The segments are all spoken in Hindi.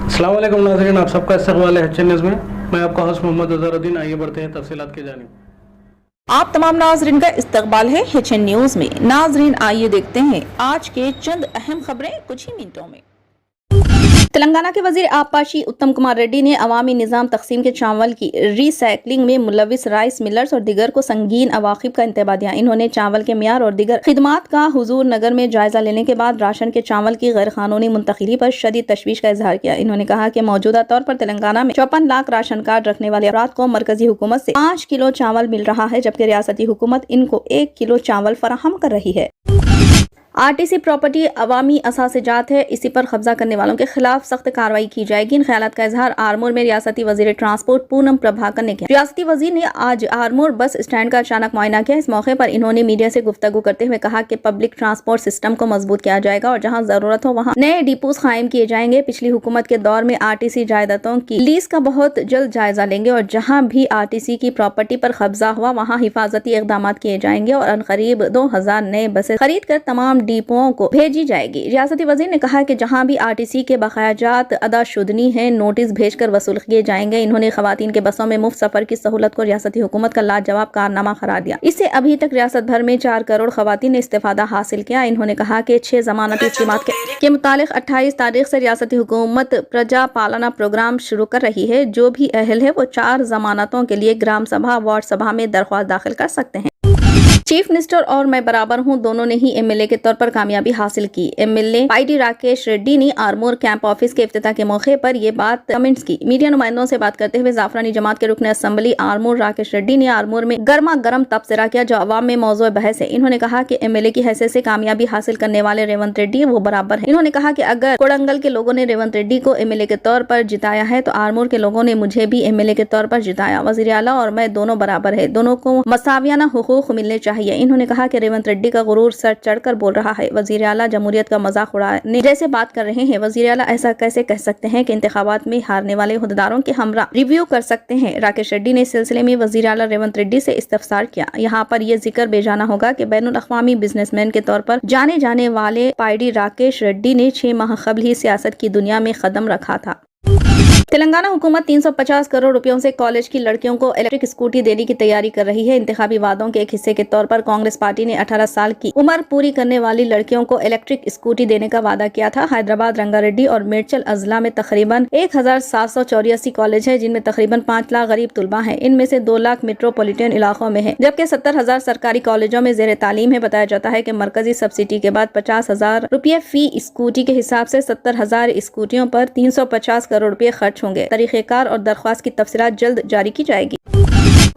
अस्सलाम वालेकुम नाज़रीन, आप सबका इस्तकबाल है एचएन न्यूज़ में। मैं आपका होस्ट मोहम्मद अज़हरुद्दीन। आइए बढ़ते हैं तफसीलात की जानिब। आप तमाम नाजरीन का इस्तकबाल है एचएन न्यूज़ में। नाजरीन आइए देखते हैं आज के चंद अहम खबरें कुछ ही मिनटों में। तेलंगाना के वजीर आबपाशी उत्तम कुमार रेड्डी ने अवामी निज़ाम तकसीम के चावल की रीसाइक्लिंग में मुलविस राइस मिलर्स और दीगर को संगीन अवाकिब का इंतबा दिया। इन्होंने चावल के मियार और दीगर खिदमात का हुजूर नगर में जायजा लेने के बाद राशन के चावल की गैर कानूनी मुंतकिली पर शदीद तशवीश का इजहार किया। इन्होंने कहा कि मौजूदा तौर पर तेलंगाना में 54 लाख राशन कार्ड रखने वाले अफराद को मरकजी हुकूमत से 5 किलो चावल मिल रहा है, जबकि रियासती हुकूमत इनको 1 किलो चावल फराहम कर रही है। आरटीसी प्रॉपर्टी अवामी असासिजात है, इसी पर कब्जा करने वालों के खिलाफ सख्त कार्रवाई की जाएगी। इन ख्यालात का इजहार आरमूर में रियासती वजीर ट्रांसपोर्ट पूनम प्रभाकर ने किया। रियासती वजीर ने आज आरमूर बस स्टैंड का अचानक मुआयना किया। इस मौके पर इन्होंने मीडिया से गुफ्तगू करते हुए कहा कि पब्लिक ट्रांसपोर्ट सिस्टम को मजबूत किया जाएगा और जहां जरूरत हो वहां नए डिपोज कायम किए जाएंगे। पिछली हुकूमत के दौर में आरटीसी जायदादों की लीज का बहुत जल्द जायजा लेंगे और जहाँ भी आरटीसी की प्रॉपर्टी पर कब्जा हुआ वहाँ हिफाजती इकदाम किए जाएंगे और अनकरीब 2000 नए बसें खरीद कर तमाम डिपोओं को भेजी जाएगी। रियासती वजीर ने कहा कि जहां भी आरटीसी के बकायाजात अदाशुदनी है, नोटिस भेजकर वसूल किए जाएंगे। इन्होंने खवातीन के बसों में मुफ्त सफर की सहूलत को रियासती हुकूमत का लाजवाब कारनामा करार दिया। इससे अभी तक रियासत भर में 4 करोड़ खवातीन ने इस्तेफादा हासिल किया। इन्होंने कहा कि 6 जमानती स्कीमात के मुतालिक 28 तारीख से रियासती हुकूमत प्रजा पालना प्रोग्राम शुरू कर रही है। जो भी अहल है वो 4 जमानतों के लिए ग्राम सभा वार्ड सभा में दरख्वास्त दाखिल कर सकते हैं। चीफ मिनिस्टर और मैं बराबर हूं, दोनों ने ही एमएलए के तौर पर कामयाबी हासिल की। एमएलए पाईडी राकेश रेड्डी ने आरमूर कैंप ऑफिस के इफ्तिताह के मौके पर ये बात कमेंट्स की। मीडिया नुमाइंदों से बात करते हुए जाफरानी जमात के रुकन असम्बली आरमूर राकेश रेड्डी ने आरमूर में गर्मा गर्म तबसरा किया जो अवाम में मौजूद बहस है। इन्होंने कहा कि एमएलए की हैसियत से कामयाबी हासिल करने वाले रेवंत रेड्डी वो बराबर है। इन्होंने कहा कि अगर कोडंगल के लोगों ने रेवंत रेड्डी को एमएलए के तौर पर जिताया है तो आरमूर के लोगों ने मुझे भी एमएलए के तौर पर जिताया। वजीर आला और मैं दोनों बराबर है, दोनों को मसावियाना हुकूक मिलने चाहिए। इन्होंने कहा कि रेवंत रेड्डी का गुरूर सर चढ़कर बोल रहा है। वजीर आला जमहूरियत का मजाक उड़ाने जैसे बात कर रहे हैं। वजीर आला ऐसा कैसे कह सकते हैं कि इंतखाबात में हारने वाले हुद्देदारों के हमरा रिव्यू कर सकते हैं। राकेश रेड्डी ने इस सिलसिले में वजीर आला रेवंत रेड्डी से इस्तफसार किया। यहाँ पर यह जिक्र बेजाना होगा कि बैनुल अक़वामी बिजनेसमैन के तौर पर जाने जाने वाले पाईडी राकेश रेड्डी ने 6 माह कबल ही सियासत की दुनिया में कदम रखा था। तेलंगाना हुकूमत 350 करोड़ रुपयों से कॉलेज की लड़कियों को इलेक्ट्रिक स्कूटी देने की तैयारी कर रही है। इंतखाबी वादों के एक हिस्से के तौर पर कांग्रेस पार्टी ने 18 साल की उम्र पूरी करने वाली लड़कियों को इलेक्ट्रिक स्कूटी देने का वादा किया था। हैदराबाद, रंगारेड्डी और मेडचल अजला में तकरीबन 1784 कॉलेज है, जिनमें तकरीबन 5 लाख गरीब तुलबा हैं। इनमें से 2 लाख मेट्रोपॉलिटन इलाकों में है, जबकि 70,000 सरकारी कॉलेजों में जेर तालीम है। बताया जाता है कि मरकजी सब्सिडी के बाद 50,000 रुपये फी स्कूटी के हिसाब से 70,000 स्कूटियों पर 350 करोड़ रुपए खर्च होंगे। तरीक़ेकार और दरख्वास्त की तफसीलात जल्द जारी की जाएगी।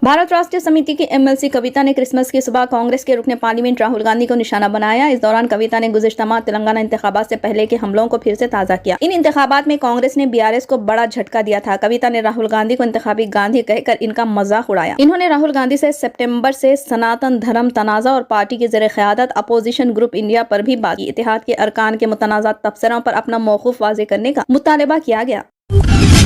भारत राष्ट्रीय समिति की एमएलसी कविता ने क्रिसमस की सुबह कांग्रेस के रुकने पार्लियामेंट राहुल गांधी को निशाना बनाया। इस दौरान कविता ने गुज़िश्ता माह तेलंगाना इंतखाबात से पहले के हमलों को फिर से ताज़ा किया। इन इंतखाबात में कांग्रेस ने बीआरएस को बड़ा झटका दिया था। कविता ने राहुल गांधी को इंतखाबी गांधी कहकर इनका मजाक उड़ाया। इन्होंने राहुल गांधी से सितंबर से सनातन धर्म तनाज़ा और पार्टी की ज़ेर क़यादत अपोजिशन ग्रुप इंडिया पर भी बात की। इत्तेहाद के अरकान के मुतनाज़ा तबसरों पर अपना मौक़िफ़ वाज़े करने का मुतालबा किया गया।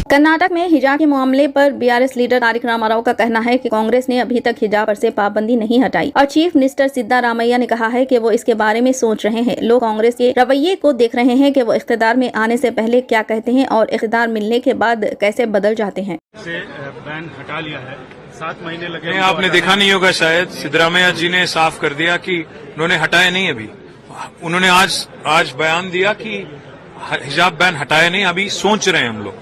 कर्नाटक में हिजाब के मामले पर बीआरएस लीडर तारिक रामाराव का कहना है कि कांग्रेस ने अभी तक हिजाब पर से पाबंदी नहीं हटाई और चीफ मिनिस्टर सिद्धारामैया ने कहा है कि वो इसके बारे में सोच रहे हैं। लोग कांग्रेस के रवैये को देख रहे हैं कि वो इख्तिदार में आने से पहले क्या कहते हैं और इख्तिदार मिलने के बाद कैसे बदल जाते हैं। बैन हटा लिया है, 7 महीने लगे। आपने देखा नहीं होगा शायद, सिद्धारामैया जी ने साफ कर दिया कि उन्होंने हटाया नहीं। अभी उन्होंने आज बयान दिया कि हिजाब बैन हटाया नहीं, अभी सोच रहे हैं हम लोग।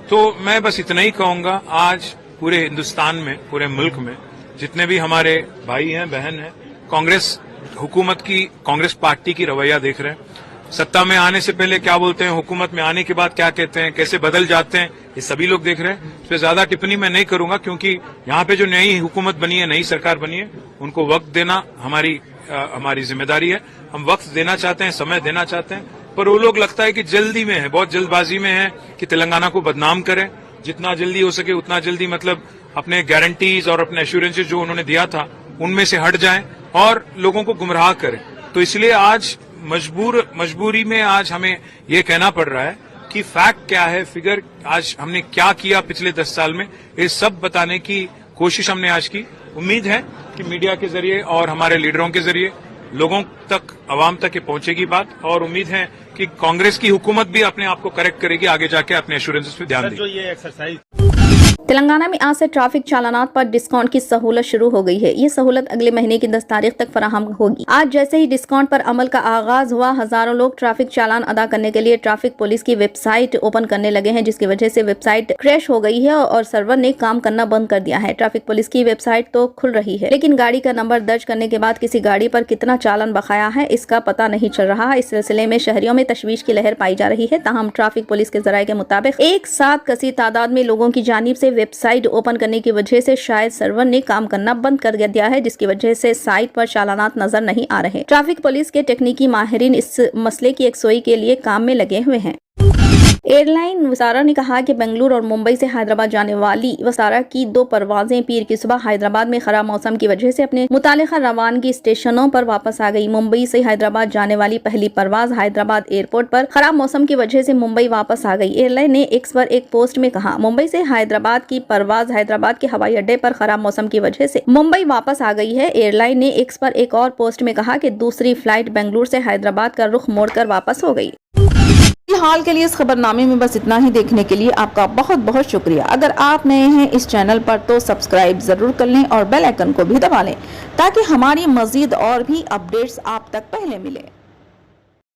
तो मैं बस इतना ही कहूंगा, आज पूरे हिंदुस्तान में, पूरे मुल्क में जितने भी हमारे भाई हैं, बहन हैं, कांग्रेस हुकूमत की, कांग्रेस पार्टी की रवैया देख रहे हैं। सत्ता में आने से पहले क्या बोलते हैं, हुकूमत में आने के बाद क्या कहते हैं, कैसे बदल जाते हैं, ये सभी लोग देख रहे हैं। इस पर ज्यादा टिप्पणी मैं नहीं करूंगा, क्योंकि यहाँ पे जो नई हुकूमत बनी है, नई सरकार बनी है, उनको वक्त देना हमारी जिम्मेदारी है। हम वक्त देना चाहते हैं, समय देना चाहते हैं, पर वो लोग लगता है कि जल्दी में है, बहुत जल्दबाजी में है कि तेलंगाना को बदनाम करें। जितना जल्दी हो सके उतना जल्दी, मतलब अपने गारंटीज और अपने एश्योरेंसेज जो उन्होंने दिया था उनमें से हट जाएं और लोगों को गुमराह करें। तो इसलिए आज मजबूरी में आज हमें ये कहना पड़ रहा है कि फैक्ट क्या है, फिगर आज हमने क्या किया पिछले 10 साल में, ये सब बताने की कोशिश हमने आज की। उम्मीद है कि मीडिया के जरिए और हमारे लीडरों के जरिए लोगों तक, आवाम तक ये पहुंचेगी बात, और उम्मीद है कि कांग्रेस की हुकूमत भी अपने आप को करेक्ट करेगी, आगे जाके अपने एश्योरेंसेस पे ध्यान देगी। जो ये एक्सरसाइज तेलंगाना में आज से ट्रैफिक चालानात पर डिस्काउंट की सहूलत शुरू हो गई है। ये सहूलत अगले महीने की 10 तारीख तक फराहम होगी। आज जैसे ही डिस्काउंट पर अमल का आगाज हुआ, हजारों लोग ट्रैफिक चालान अदा करने के लिए ट्रैफिक पुलिस की वेबसाइट ओपन करने लगे हैं, जिसकी वजह से वेबसाइट क्रैश हो गई है और सर्वर ने काम करना बंद कर दिया है। ट्रैफिक पुलिस की वेबसाइट तो खुल रही है, लेकिन गाड़ी का नंबर दर्ज करने के बाद किसी गाड़ी पर कितना चालान बकाया है इसका पता नहीं चल रहा। इस सिलसिले में शहरियों में तशवीश की लहर पाई जा रही है। ताहम ट्रैफिक पुलिस के जराये के मुताबिक एक साथ कसी तादाद में लोगों की जानिब से वेबसाइट ओपन करने की वजह से शायद सर्वर ने काम करना बंद कर दिया है, जिसकी वजह से साइट पर चालानात नजर नहीं आ रहे। ट्रैफिक पुलिस के तकनीकी माहिरीन इस मसले की यकसोई के लिए काम में लगे हुए हैं। एयरलाइन वसारा ने कहा कि बेंगलुरु और मुंबई से हैदराबाद जाने वाली वसारा की 2 परवाजें पीर की सुबह हैदराबाद में खराब मौसम की वजह से अपने मुतालिका रवानगी स्टेशनों पर वापस आ गई। मुंबई से हैदराबाद जाने वाली पहली परवाज हैदराबाद एयरपोर्ट पर खराब मौसम की वजह से मुंबई वापस आ गई। एयरलाइन ने एक्स पर एक पोस्ट में कहा, मुंबई से हैदराबाद की परवाज हैदराबाद के हवाई अड्डे पर खराब मौसम की वजह से मुंबई वापस आ गई है। एयरलाइन ने एक्स पर एक और पोस्ट में कहा कि दूसरी फ्लाइट बेंगलुरु से हैदराबाद का रुख मोड़कर वापस हो गई। फिलहाल के लिए इस खबरनामे में बस इतना ही। देखने के लिए आपका बहुत बहुत शुक्रिया। अगर आप नए हैं इस चैनल पर तो सब्सक्राइब जरूर कर लें और बेल आइकन को भी दबा लें, ताकि हमारी मजीद और भी अपडेट्स आप तक पहले मिले।